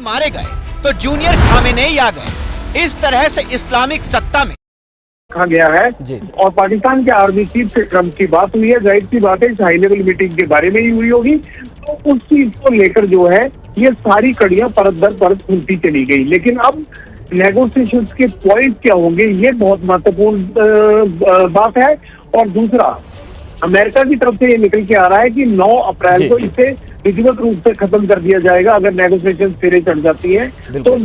मारे गए तो जूनियर खामेनेई आ गए। इस तरह से इस्लामिक सत्ता में कहा गया है और पाकिस्तान के आर्मी चीफ से ट्रंप की बात हुई है। जाहिर सी बात है इस हाई लेवल मीटिंग के बारे में ही हुई होगी, तो उस चीज को लेकर जो है ये सारी कड़ियां परत दर परत खुलती चली गई। लेकिन अब नेगोशिएशंस के पॉइंट क्या होंगे ये बहुत महत्वपूर्ण बात है। और दूसरा, अमेरिका की तरफ से ये निकल के आ रहा है कि 9 अप्रैल को इसे विधिवत रूप से खत्म कर दिया जाएगा अगर नेगोशिएशन सिरे चढ़ जाती है तो।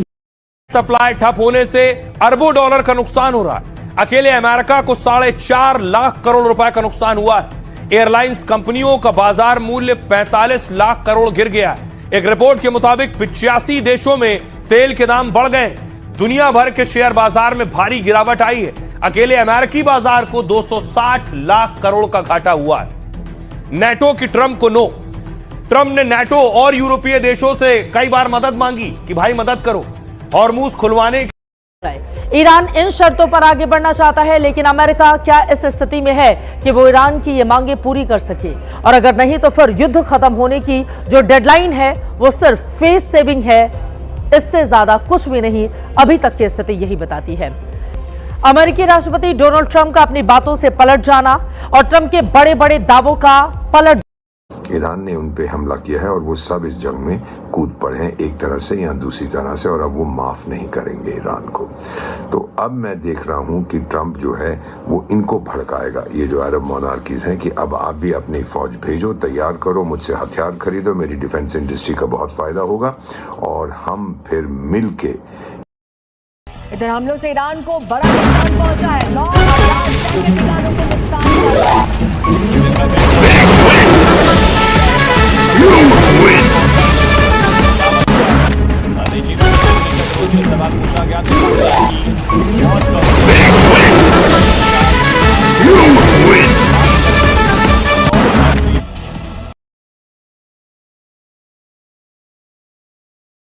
सप्लाई ठप होने से अरबों डॉलर का नुकसान हो रहा है। अकेले अमेरिका को 4.5 लाख करोड़ रुपए का नुकसान हुआ है। एयरलाइंस कंपनियों का बाजार मूल्य 45 लाख करोड़ गिर गया है। एक रिपोर्ट के मुताबिक 85 देशों में तेल के दाम बढ़ गए। दुनिया भर के शेयर बाजार में भारी गिरावट आई है। अकेले अमेरिकी बाजार को 260 लाख करोड़ का घाटा हुआ है। नेटो की ट्रंप को नो। ट्रंप ने नेटो और यूरोपीय देशों से कई बार मदद मांगी कि भाई मदद करो, हॉर्मूज खुलवाने। ईरान इन शर्तों पर आगे बढ़ना चाहता है, लेकिन अमेरिका क्या इस स्थिति में है कि वो ईरान की ये मांगे पूरी कर सके? और अगर नहीं तो फिर युद्ध खत्म होने की जो डेडलाइन है वो सिर्फ फेस सेविंग है, इससे ज्यादा कुछ भी नहीं। अभी तक की स्थिति यही बताती है। अमेरिकी राष्ट्रपति डोनाल्ड ट्रंप का अपनी बातों से पलट जाना और ट्रंप के बड़े बड़े दावों का पलट। ईरान ने उन पे हमला किया है और वो सब इस जंग में कूद पड़े हैं एक तरह से या दूसरी तरह से, और अब वो माफ नहीं करेंगे ईरान को। तो अब मैं देख रहा हूं कि ट्रंप जो है वो इनको भड़काएगा, ये जो अरब मोनार्कीज हैं, कि अब आप भी अपनी फौज भेजो, तैयार करो, मुझसे हथियार खरीदो, मेरी डिफेंस इंडस्ट्री का बहुत फायदा होगा और हम फिर मिल के। इधर हमलों से ईरान को बड़ा नुकसान पहुंचा है। 9 हजार सैन्य ठिकानों को नुकसान हुआ है।